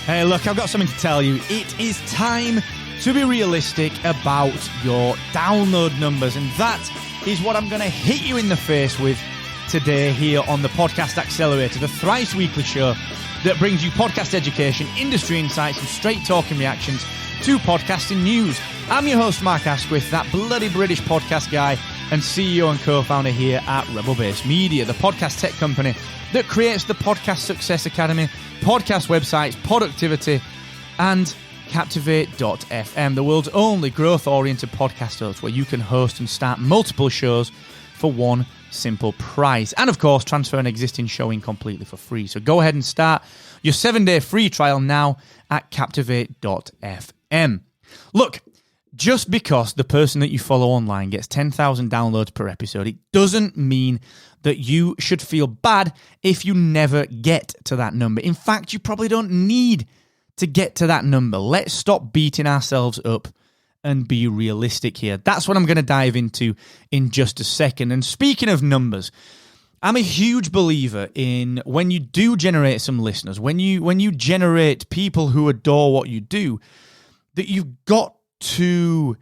Hey, look, I've got something to tell you. It is time to be realistic about your download numbers, and that is what I'm going to hit you in the face with today here on the Podcast Accelerator, the thrice-weekly show that brings you podcast education, industry insights, and straight-talking reactions to podcasting news. I'm your host, Mark Asquith, that bloody British podcast guy and CEO and co-founder here at Rebel Base Media, the podcast tech company that creates the Podcast Success Academy, podcast websites, productivity, and Captivate.fm, the world's only growth-oriented podcast host where you can host and start multiple shows for one simple price. And of course, transfer an existing show in completely for free. So go ahead and start your 7-day free trial now at Captivate.fm. Look, just because the person that you follow online gets 10,000 downloads per episode, it doesn't mean that you should feel bad if you never get to that number. In fact, you probably don't need to get to that number. Let's stop beating ourselves up and be realistic here. That's what I'm going to dive into in just a second. And speaking of numbers, I'm a huge believer in when you do generate some listeners, when you generate people who adore what you do, that you've got to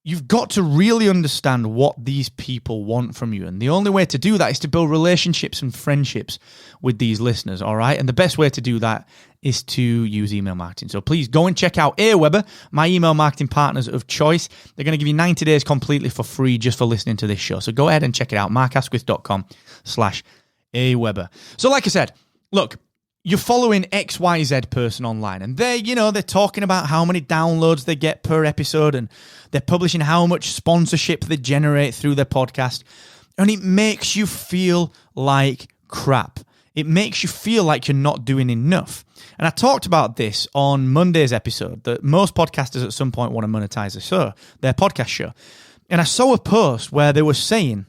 really understand what these people want from you. And the only way to do that is to build relationships and friendships with these listeners, all right? And the best way to do that is to use email marketing. So please go and check out AWeber, my email marketing partners of choice. They're going to give you 90 days completely for free just for listening to this show. So go ahead and check it out, markasquith.com/AWeber. So like I said, look, you're following XYZ person online, and they're talking about how many downloads they get per episode, and they're publishing how much sponsorship they generate through their podcast, and it makes you feel like crap. It makes you feel like you're not doing enough. And I talked about this on Monday's episode, that most podcasters at some point want to monetize their podcast show. And I saw a post where they were saying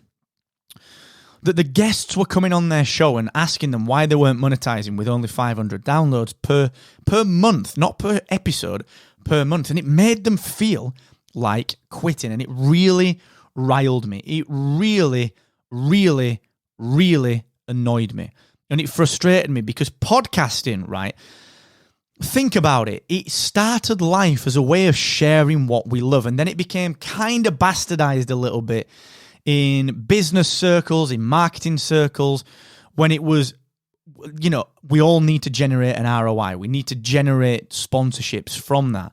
that the guests were coming on their show and asking them why they weren't monetizing with only 500 downloads per month, not per episode, per month. And it made them feel like quitting. And it really riled me. It really, really, really annoyed me. And it frustrated me because podcasting, right? Think about it. It started life as a way of sharing what we love. And then it became kind of bastardized a little bit in business circles, in marketing circles, when it was, we all need to generate an ROI. We need to generate sponsorships from that.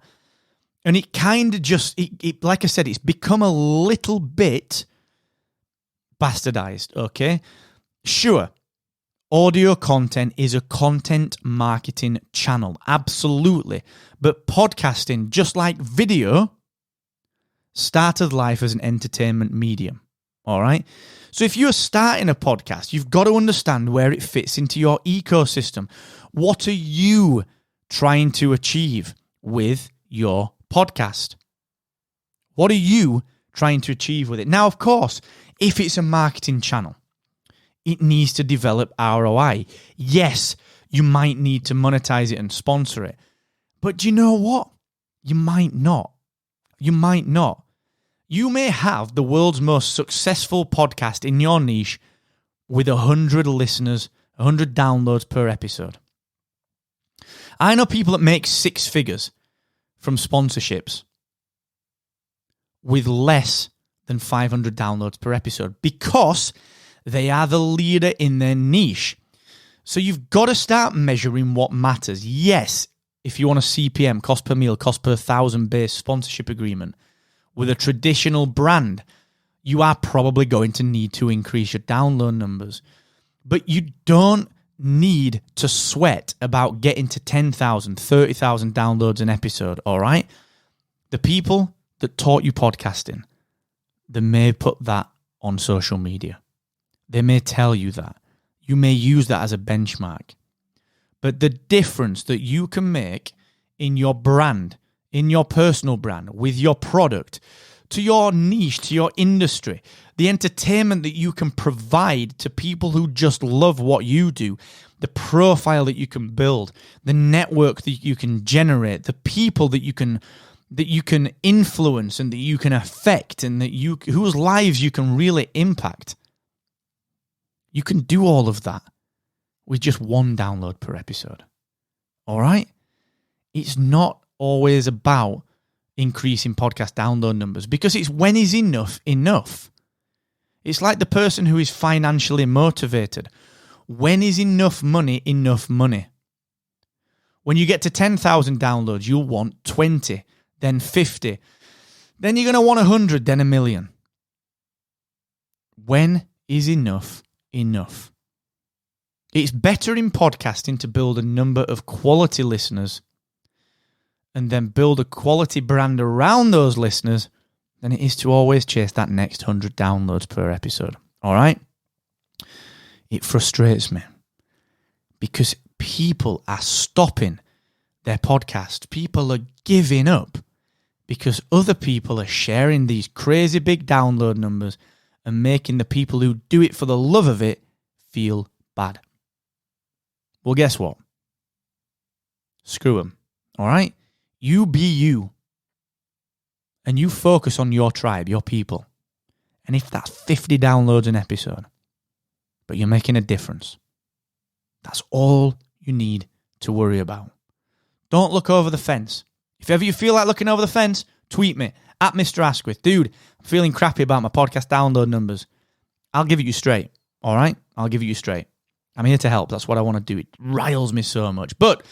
And it kind of just, like I said, it's become a little bit bastardized, okay? Sure, audio content is a content marketing channel, absolutely. But podcasting, just like video, started life as an entertainment medium. All right. So if you're starting a podcast, you've got to understand where it fits into your ecosystem. What are you trying to achieve with your podcast? What are you trying to achieve with it? Now, of course, if it's a marketing channel, it needs to develop ROI. Yes, you might need to monetize it and sponsor it. But do you know what? You might not. You might not. You may have the world's most successful podcast in your niche with 100 listeners, 100 downloads per episode. I know people that make 6 figures from sponsorships with less than 500 downloads per episode because they are the leader in their niche. So you've got to start measuring what matters. Yes, if you want a CPM, cost per meal, cost per 1,000 base sponsorship agreement, with a traditional brand, you are probably going to need to increase your download numbers. But you don't need to sweat about getting to 10,000, 30,000 downloads an episode, all right? The people that taught you podcasting, they may put that on social media. They may tell you that. You may use that as a benchmark. But the difference that you can make in your brand, in your personal brand, with your product, to your niche, to your industry, the entertainment that you can provide to people who just love what you do, the profile that you can build, the network that you can generate, the people that you can influence and that you can affect and that whose lives you can really impact. You can do all of that with just 1 download per episode. All right? it's not always about increasing podcast download numbers, because it's when is enough enough. It's like the person who is financially motivated. When is enough money enough money? When you get to 10,000 downloads, you'll want 20, then 50. Then you're going to want 100, then 1 million. When is enough enough? It's better in podcasting to build a number of quality listeners and then build a quality brand around those listeners than it is to always chase that next 100 downloads per episode. All right? It frustrates me because people are stopping their podcast. People are giving up because other people are sharing these crazy big download numbers and making the people who do it for the love of it feel bad. Well, guess what? Screw them. All right? You be you. And you focus on your tribe, your people. And if that's 50 downloads an episode, but you're making a difference, that's all you need to worry about. Don't look over the fence. If ever you feel like looking over the fence, tweet me at Mr. Asquith. Dude, I'm feeling crappy about my podcast download numbers. I'll give it you straight. All right? I'll give it you straight. I'm here to help. That's what I want to do. It riles me so much. But,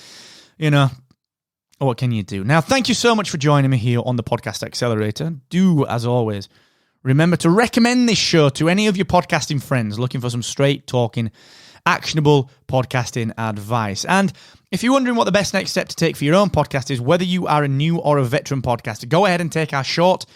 what can you do? Now, thank you so much for joining me here on the Podcast Accelerator. Do, as always, remember to recommend this show to any of your podcasting friends looking for some straight talking, actionable podcasting advice. And if you're wondering what the best next step to take for your own podcast is, whether you are a new or a veteran podcaster, go ahead and take our short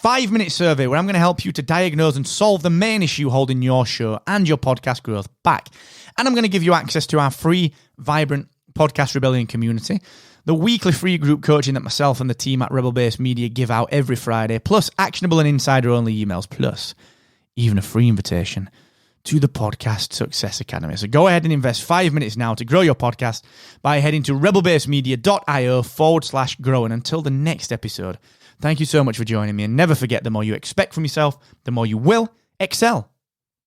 5-minute survey where I'm going to help you to diagnose and solve the main issue holding your show and your podcast growth back. And I'm going to give you access to our free, vibrant Podcast Rebellion community, the weekly free group coaching that myself and the team at Rebel Base Media give out every Friday, plus actionable and insider-only emails, plus even a free invitation to the Podcast Success Academy. So go ahead and invest 5 minutes now to grow your podcast by heading to rebelbasemedia.io/grow. And until the next episode, thank you so much for joining me. And never forget, the more you expect from yourself, the more you will excel.